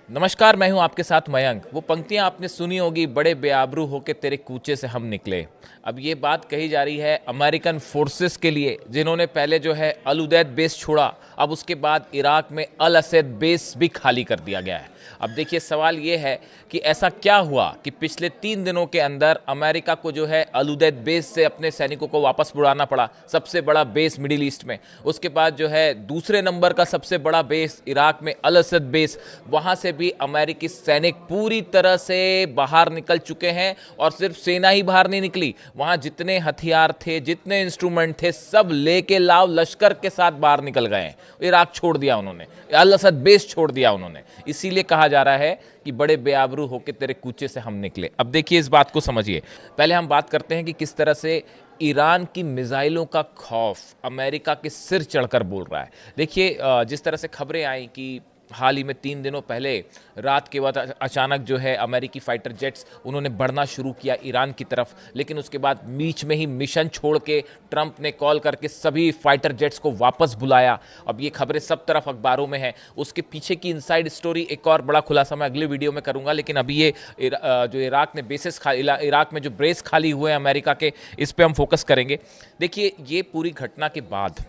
नमस्कार, मैं हूं आपके साथ मयंक। वो पंक्तियां आपने सुनी होगी, बड़े बेआबरू होके तेरे कूचे से हम निकले। अब ये बात कही जा रही है अमेरिकन फोर्सेस के लिए, जिन्होंने पहले जो है अल उदैद बेस छोड़ा। अब उसके बाद इराक में अल असद बेस भी खाली कर दिया गया है। अब देखिए, सवाल ये है कि ऐसा क्या हुआ कि पिछले 3 दिनों के अंदर अमेरिका को जो है अल उदैद बेस से अपने सैनिकों को वापस बुलाना पड़ा, सबसे बड़ा बेस मिडिल ईस्ट में। उसके बाद जो है दूसरे नंबर का सबसे बड़ा बेस इराक में अल असद बेस, वहां से भी अमेरिकी सैनिक पूरी तरह से बाहर निकल चुके हैं। और सिर्फ सेना ही बाहर नहीं निकली, वहां जितने हथियार थे, जितने इंस्ट्रूमेंट थे, सब लेके लाव लश्कर के साथ बाहर निकल गए हैं। इराक छोड़ दिया उन्होंने, अल असद बेस छोड़ दिया उन्होंने। इसीलिए कहा जा रहा है कि बड़े बेआबरू होकर तेरे कूचे से हम निकले। अब देखिए, इस बात को समझिए। पहले हम बात करते हैं कि किस तरह से ईरान की मिसाइलों का खौफ अमेरिका के सिर चढ़कर बोल रहा है। देखिए, जिस तरह से खबरें आई कि हाल ही में 3 दिनों पहले रात के बाद अचानक जो है अमेरिकी फाइटर जेट्स उन्होंने बढ़ना शुरू किया ईरान की तरफ, लेकिन उसके बाद बीच में ही मिशन छोड़ के ट्रंप ने कॉल करके सभी फाइटर जेट्स को वापस बुलाया। अब ये खबरें सब तरफ अखबारों में हैं। उसके पीछे की इनसाइड स्टोरी एक और बड़ा खुलासा मैं अगले वीडियो में करूंगा, लेकिन अभी ये जो इराक ने बेसिस इराक में जो बेस खाली हुए हैं अमेरिका के, इस पर हम फोकस करेंगे। देखिए, ये पूरी घटना के बाद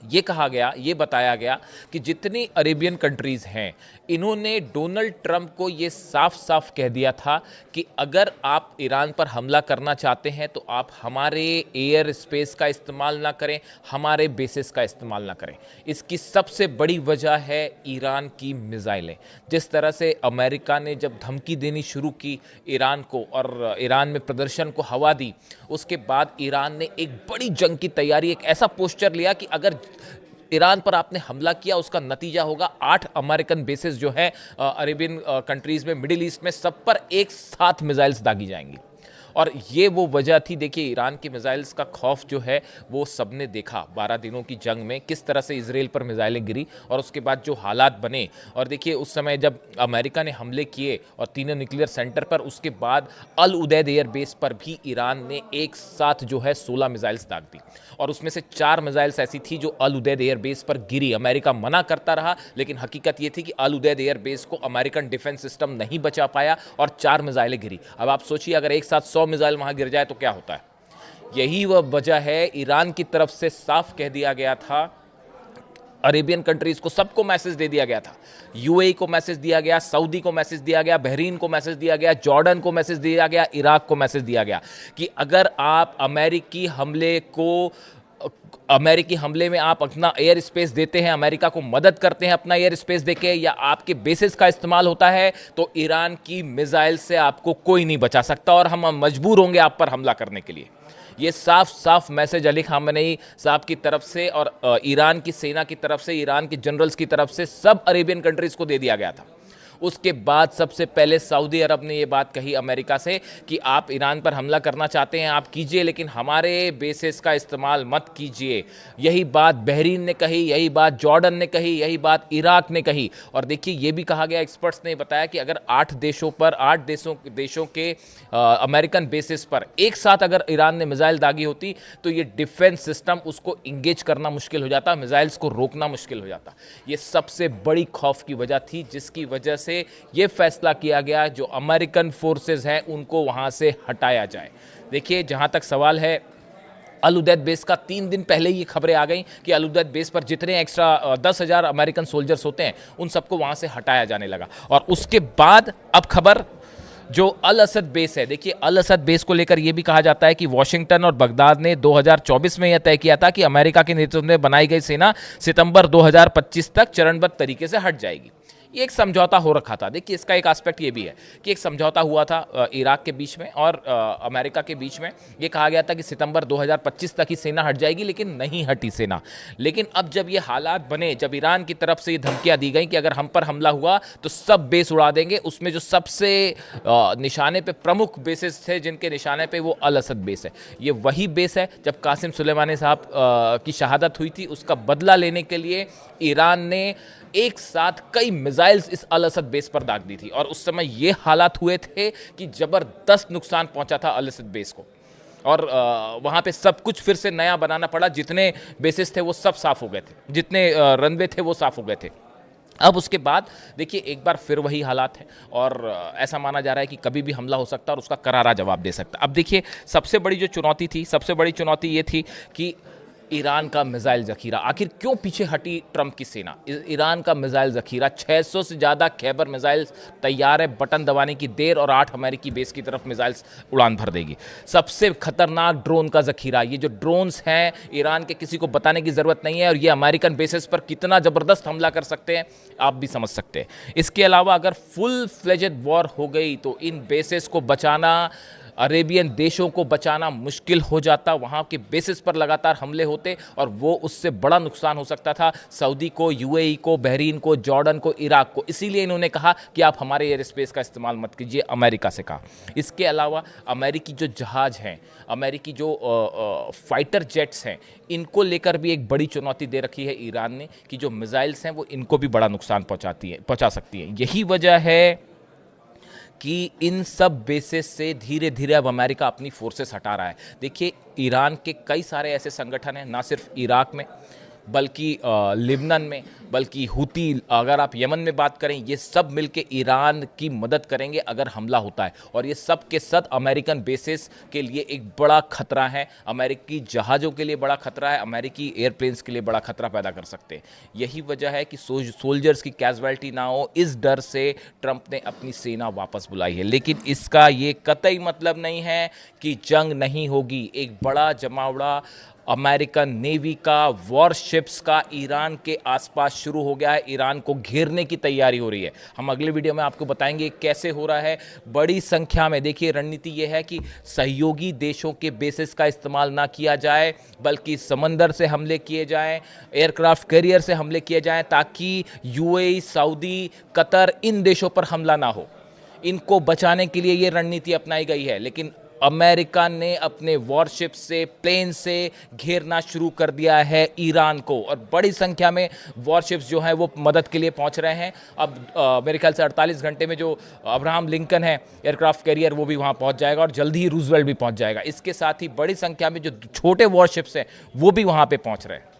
ये कहा गया, ये बताया गया कि जितनी अरेबियन कंट्रीज हैं, इन्होंने डोनाल्ड ट्रंप को ये साफ साफ कह दिया था कि अगर आप ईरान पर हमला करना चाहते हैं तो आप हमारे एयर स्पेस का इस्तेमाल ना करें, हमारे बेसिस का इस्तेमाल ना करें। इसकी सबसे बड़ी वजह है ईरान की मिसाइलें। जिस तरह से अमेरिका ने जब धमकी देनी शुरू की ईरान को और ईरान में प्रदर्शन को हवा दी, उसके बाद ईरान ने एक बड़ी जंग की तैयारी, एक ऐसा पोस्चर लिया कि अगर ईरान पर आपने हमला किया, उसका नतीजा होगा 8 अमेरिकन बेसेस जो है अरेबियन कंट्रीज में, मिडिल ईस्ट में, सब पर एक साथ मिसाइल्स दागी जाएंगी। और ये वो वजह थी। देखिए, ईरान की मिसाइल्स का खौफ जो है वो सबने देखा 12 दिनों की जंग में, किस तरह से इजराइल पर मिसाइलें गिरी और उसके बाद जो हालात बने। और देखिए, उस समय जब अमेरिका ने हमले किए और तीनों न्यूक्लियर सेंटर पर, उसके बाद अल उदैद एयर बेस पर भी ईरान ने एक साथ जो है 16 मिसाइल्स दाग दी। और उसमें से 4 मिसाइल्स ऐसी थी जो अल उदैद एयर बेस पर गिरी। अमेरिका मना करता रहा, लेकिन हकीकत ये थी कि अल उदैद एयर बेस को अमेरिकन डिफेंस सिस्टम नहीं बचा पाया और 4 मिसाइलें गिरी। अब आप सोचिए, अगर एक साथ 100 मिसाइल वहां गिर जाए तो क्या होता है। यही वह वजह है, ईरान की तरफ से साफ कह दिया गया था, अरेबियन कंट्रीज को सबको मैसेज दे दिया गया था। यूएई को मैसेज दिया गया, सऊदी को मैसेज दिया गया, बहरीन को मैसेज दिया गया, जॉर्डन को मैसेज दिया गया, इराक को मैसेज दिया गया कि अगर आप अमेरिकी हमले में आप अपना एयर स्पेस देते हैं, अमेरिका को मदद करते हैं अपना एयर स्पेस देके, या आपके बेसिस का इस्तेमाल होता है, तो ईरान की मिसाइल से आपको कोई नहीं बचा सकता और हम मजबूर होंगे आप पर हमला करने के लिए। ये साफ साफ मैसेज अली खामेनेई साहब की तरफ से और ईरान की सेना की तरफ से, ईरान के जनरल्स की तरफ से सब अरेबियन कंट्रीज को दे दिया गया था। उसके बाद सबसे पहले सऊदी अरब ने ये बात कही अमेरिका से कि आप ईरान पर हमला करना चाहते हैं आप कीजिए, लेकिन हमारे बेसिस का इस्तेमाल मत कीजिए। यही बात बहरीन ने कही, यही बात जॉर्डन ने कही, यही बात इराक ने कही। और देखिए, ये भी कहा गया, एक्सपर्ट्स ने बताया कि अगर 8 देशों के अमेरिकन बेसिस पर एक साथ अगर ईरान ने मिसाइल दागी होती तो ये डिफेंस सिस्टम उसको इंगेज करना मुश्किल हो जाता, मिसाइल्स को रोकना मुश्किल हो जाता। ये सबसे बड़ी खौफ की वजह थी, जिसकी वजह से ये फैसला किया गया जो अमेरिकन फोर्सेस हैं उनको वहां से हटाया जाए। देखिए, जहां तक सवाल है अल उदैद बेस का, 3 दिन पहले ये खबरें आ गई कि अल उदैद बेस पर जितने एक्स्ट्रा 10,000 अमेरिकन सोल्जर्स होते हैं उन सबको वहां से हटाया जाने लगा। और उसके बाद अब खबर जो अल असद बेस है। देखिए, अल असद बेस को लेकर यह भी कहा जाता है कि वॉशिंगटन और बगदाद ने 2024 में यह तय किया था कि अमेरिका के नेतृत्व में बनाई गई सेना सितंबर 2025 तक चरणबद्ध तरीके से हट जाएगी। ये एक समझौता हो रखा था। देखिए, इसका एक एस्पेक्ट ये भी है कि एक समझौता हुआ था इराक के बीच में और अमेरिका के बीच में। ये कहा गया था कि सितंबर 2025 तक ही सेना हट जाएगी, लेकिन नहीं हटी सेना। लेकिन अब जब ये हालात बने, जब ईरान की तरफ से ये धमकियां दी गई कि अगर हम पर हमला हुआ तो सब बेस उड़ा देंगे, उसमें जो सबसे निशाने पे प्रमुख बेसेस थे जिनके निशाने पे, वो अल असद बेस है। ये वही बेस है जब कासिम सुलेमानी साहब की शहादत हुई थी, उसका बदला लेने के लिए ईरान ने एक साथ कई मिसाइल्स इस अल असद बेस पर दाग दी थी। और उस समय ये हालात हुए थे कि जबरदस्त नुकसान पहुंचा था अल असद बेस को, और वहां पे सब कुछ फिर से नया बनाना पड़ा। जितने बेसिस थे वो सब साफ हो गए थे, जितने रनवे थे वो साफ हो गए थे। अब उसके बाद देखिए एक बार फिर वही हालात है और ऐसा माना जा रहा है कि कभी भी हमला हो सकता है और उसका करारा जवाब दे सकता है। अब देखिए सबसे बड़ी जो चुनौती थी, सबसे बड़ी चुनौती ये थी कि ईरान का मिसाइल जखीरा, आखिर क्यों पीछे हटी ट्रंप की सेना। ईरान का मिसाइल जखीरा 600 से ज़्यादा खैबर मिसाइल तैयार है, बटन दबाने की देर और 8 अमेरिकी बेस की तरफ मिसाइल्स उड़ान भर देगी। सबसे खतरनाक ड्रोन का जखीरा, ये जो ड्रोन्स हैं ईरान के किसी को बताने की ज़रूरत नहीं है और ये अमेरिकन बेसिस पर कितना ज़बरदस्त हमला कर सकते हैं आप भी समझ सकते हैं। इसके अलावा अगर फुल फ्लेजेड वॉर हो गई तो इन बेसिस को बचाना, अरेबियन देशों को बचाना मुश्किल हो जाता। वहाँ के बेसिस पर लगातार हमले होते और वो उससे बड़ा नुकसान हो सकता था सऊदी को, यूएई को, बहरीन को, जॉर्डन को, इराक को। इसीलिए इन्होंने कहा कि आप हमारे एयर स्पेस का इस्तेमाल मत कीजिए, अमेरिका से कहा। इसके अलावा अमेरिकी जो जहाज़ हैं, अमेरिकी जो फाइटर जेट्स हैं, इनको लेकर भी एक बड़ी चुनौती दे रखी है ईरान ने कि जो मिसाइल्स हैं वो इनको भी बड़ा नुकसान पहुंचा सकती हैं। यही वजह है कि इन सब बेसिस से धीरे धीरे अब अमेरिका अपनी फोर्सेस हटा रहा है। देखिए ईरान के कई सारे ऐसे संगठन हैं, ना सिर्फ इराक में बल्कि लिबनन में, बल्कि हुती, अगर आप यमन में बात करें, ये सब मिलके ईरान की मदद करेंगे अगर हमला होता है। और ये सब के सब अमेरिकन बेसिस के लिए एक बड़ा खतरा है, अमेरिकी जहाज़ों के लिए बड़ा खतरा है, अमेरिकी एयरप्लेन्स के लिए बड़ा खतरा पैदा कर सकते हैं। यही वजह है कि सोल्जर्स की कैजुअलिटी ना हो, इस डर से ट्रंप ने अपनी सेना वापस बुलाई है। लेकिन इसका ये कतई मतलब नहीं है कि जंग नहीं होगी। एक बड़ा जमावड़ा अमेरिकन नेवी का, वॉरशिप्स का ईरान के आसपास शुरू हो गया है। ईरान को घेरने की तैयारी हो रही है। हम अगले वीडियो में आपको बताएंगे कैसे हो रहा है। बड़ी संख्या में, देखिए रणनीति ये है कि सहयोगी देशों के बेसिस का इस्तेमाल ना किया जाए, बल्कि समंदर से हमले किए जाएं, एयरक्राफ्ट कैरियर से हमले किए जाएं, ताकि यूएई, सऊदी, कतर, इन देशों पर हमला ना हो। इनको बचाने के लिए ये रणनीति अपनाई गई है। लेकिन अमेरिका ने अपने वॉरशिप से, प्लेन से घेरना शुरू कर दिया है ईरान को और बड़ी संख्या में वॉरशिप्स जो हैं वो मदद के लिए पहुंच रहे हैं। अब मेरे ख्याल से 48 घंटे में जो अब्राहम लिंकन है एयरक्राफ्ट कैरियर, वो भी वहां पहुंच जाएगा और जल्दी ही रूजवेल्ट भी पहुंच जाएगा। इसके साथ ही बड़ी संख्या में जो छोटे वॉरशिप्स हैं वो भी वहां पे पहुंच रहे हैं।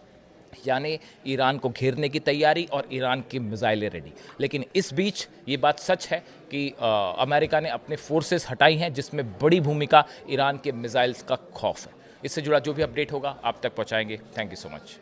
यानी ईरान को घेरने की तैयारी और ईरान की मिसाइलें रेडी। लेकिन इस बीच ये बात सच है कि अमेरिका ने अपने फोर्सेस हटाई हैं, जिसमें बड़ी भूमिका ईरान के मिसाइल्स का खौफ है। इससे जुड़ा जो भी अपडेट होगा आप तक पहुंचाएंगे। Thank you so much.